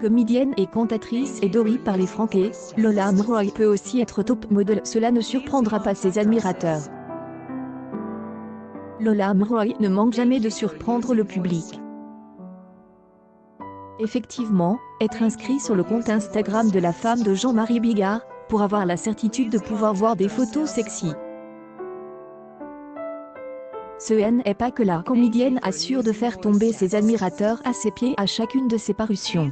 Comédienne et cantatrice et Dory par les Franquets, Lola Monroe peut aussi être top model, cela ne surprendra pas ses admirateurs. Lola Monroe ne manque jamais de surprendre le public. Effectivement, être inscrit sur le compte Instagram de la femme de Jean-Marie Bigard, pour avoir la certitude de pouvoir voir des photos sexy. Ce n'est pas que la comédienne assure de faire tomber ses admirateurs à ses pieds à chacune de ses parutions.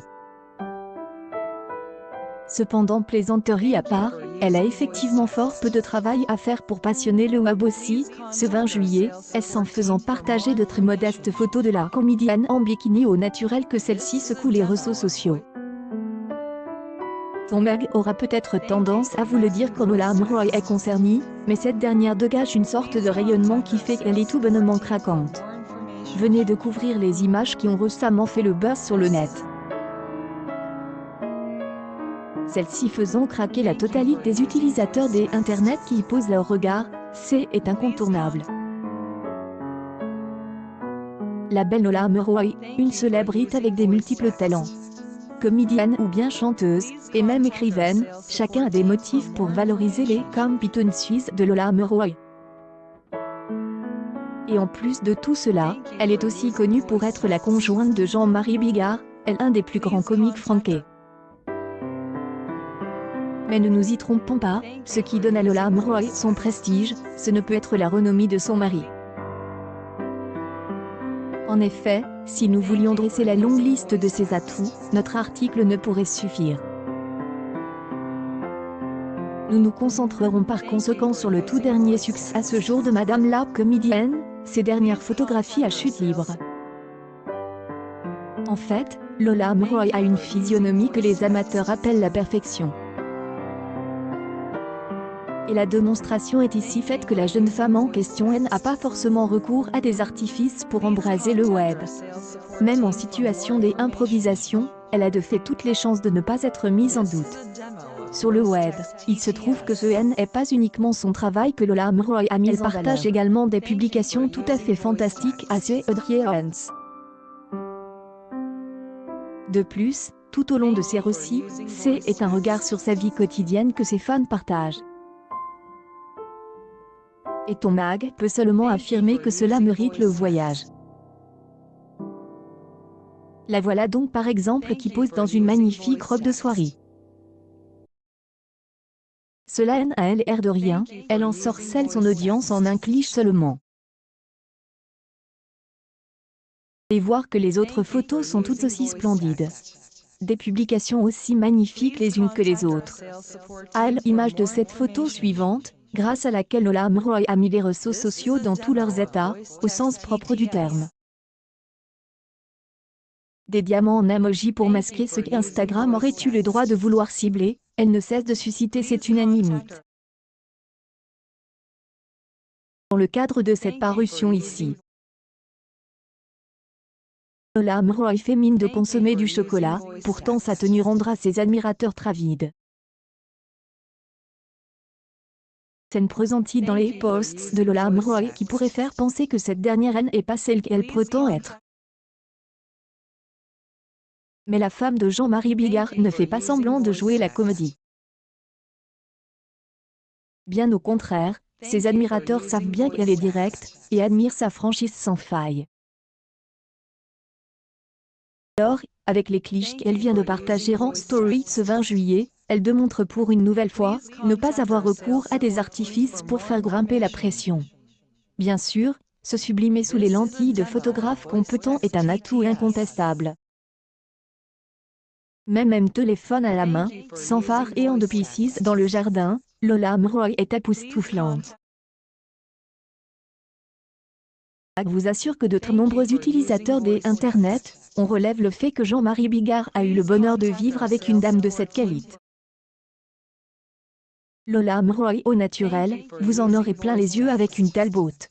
Cependant, plaisanterie à part, elle a effectivement fort peu de travail à faire pour passionner le web aussi. Ce 20 juillet, est-ce en faisant partager de très modestes photos de la comédienne en bikini au naturel que celle-ci secoue les réseaux sociaux. Ton mag aura peut-être tendance à vous le dire quand Lola Monroe est concernée, mais cette dernière dégage une sorte de rayonnement qui fait qu'elle est tout bonnement craquante. Venez de découvrir les images qui ont récemment fait le buzz sur le net. Celles-ci faisant craquer la totalité des utilisateurs des Internet qui y posent leur regard, c'est incontournable. La belle Lola Monroe, une célébrité avec des multiples talents. Comédienne ou bien chanteuse, et même écrivaine, chacun a des motifs pour valoriser les compétences suisses de Lola Monroe. Et en plus de tout cela, elle est aussi connue pour être la conjointe de Jean-Marie Bigard, un des plus grands comiques franquais. Mais ne nous y trompons pas, ce qui donne à Lola Monroe son prestige, ce ne peut être la renommée de son mari. En effet, si nous voulions dresser la longue liste de ses atouts, notre article ne pourrait suffire. Nous nous concentrerons par conséquent sur le tout dernier succès à ce jour de Madame la comédienne, ses dernières photographies à chute libre. En fait, Lola Monroe a une physionomie que les amateurs appellent la perfection. Et la démonstration est ici faite que la jeune femme en question n'a pas forcément recours à des artifices pour embraser le web. Même en situation d'improvisation, elle a de fait toutes les chances de ne pas être mise en doute. Sur le web, il se trouve que ce n'est pas uniquement son travail que Lola Monroe a mis en valeur. Elle partage également des publications tout à fait fantastiques à ses audiences. De plus, tout au long de ses récits, c'est un regard sur sa vie quotidienne que ses fans partagent. Et ton mag peut seulement affirmer que cela mérite le voyage. La voilà donc par exemple qui pose dans une magnifique robe de soirée. Cela n'a l'air de rien, elle en sorcelle son audience en un cliché seulement. Et voir que les autres photos sont toutes aussi splendides. Des publications aussi magnifiques les unes que les autres. À l'image de cette photo suivante, grâce à laquelle Lola Monroe a mis les réseaux sociaux dans tous leurs états, au sens propre du terme. Des diamants en emoji pour masquer ce qu'Instagram aurait eu le droit de vouloir cibler, elle ne cesse de susciter cette unanimité. Dans le cadre de cette parution ici, Lola Monroe fait mine de consommer du chocolat, pourtant sa tenue rendra ses admirateurs travides. Scène présentée dans les posts de Lola Monroe qui pourrait faire penser que cette dernière n'est pas celle qu'elle prétend être. Mais la femme de Jean-Marie Bigard ne fait pas semblant de jouer la comédie. Bien au contraire, ses admirateurs savent bien qu'elle est directe, et admirent sa franchise sans faille. Alors, avec les clichés qu'elle vient de partager en story ce 20 juillet, elle démontre pour une nouvelle fois, ne pas avoir recours à des artifices pour faire grimper la pression. Bien sûr, se sublimer sous les lentilles de photographe compétent est un atout incontestable. Même un téléphone à la main, sans phare et en deux pieces dans le jardin, Lola Monroe est époustouflante. Je vous assure que de très nombreux utilisateurs des Internet, on relève le fait que Jean-Marie Bigard a eu le bonheur de vivre avec une dame de cette qualité. Lola Monroe au naturel, vous en aurez plein les yeux avec une telle beauté.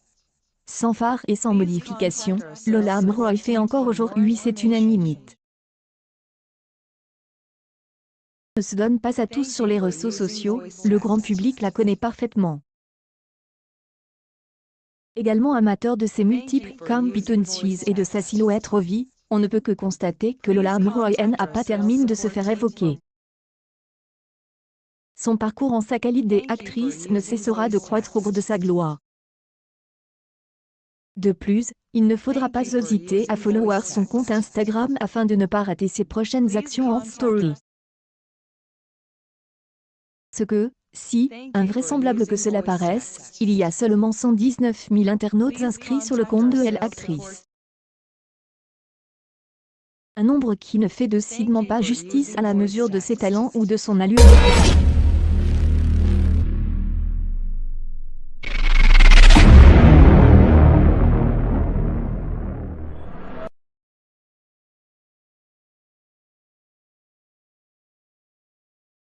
Sans phare et sans modification, Lola Monroe fait encore aujourd'hui cette unanimité. Ne se donne pas à tous sur les réseaux sociaux, le grand public la connaît parfaitement. Également amateur de ses multiples compétences et de sa silhouette revue, on ne peut que constater que Lola Amrouaen n'a pas terminé de se faire évoquer. Son parcours en sa qualité d'actrice ne cessera de croître au cours de sa gloire. De plus, il ne faudra pas hésiter à follower son compte Instagram afin de ne pas rater ses prochaines actions en story. Ce que, si invraisemblable que cela paraisse, il y a seulement 119 000 internautes inscrits sur le compte de l'actrice. Un nombre qui ne fait décidément pas justice à la mesure de ses talents ou de son allure.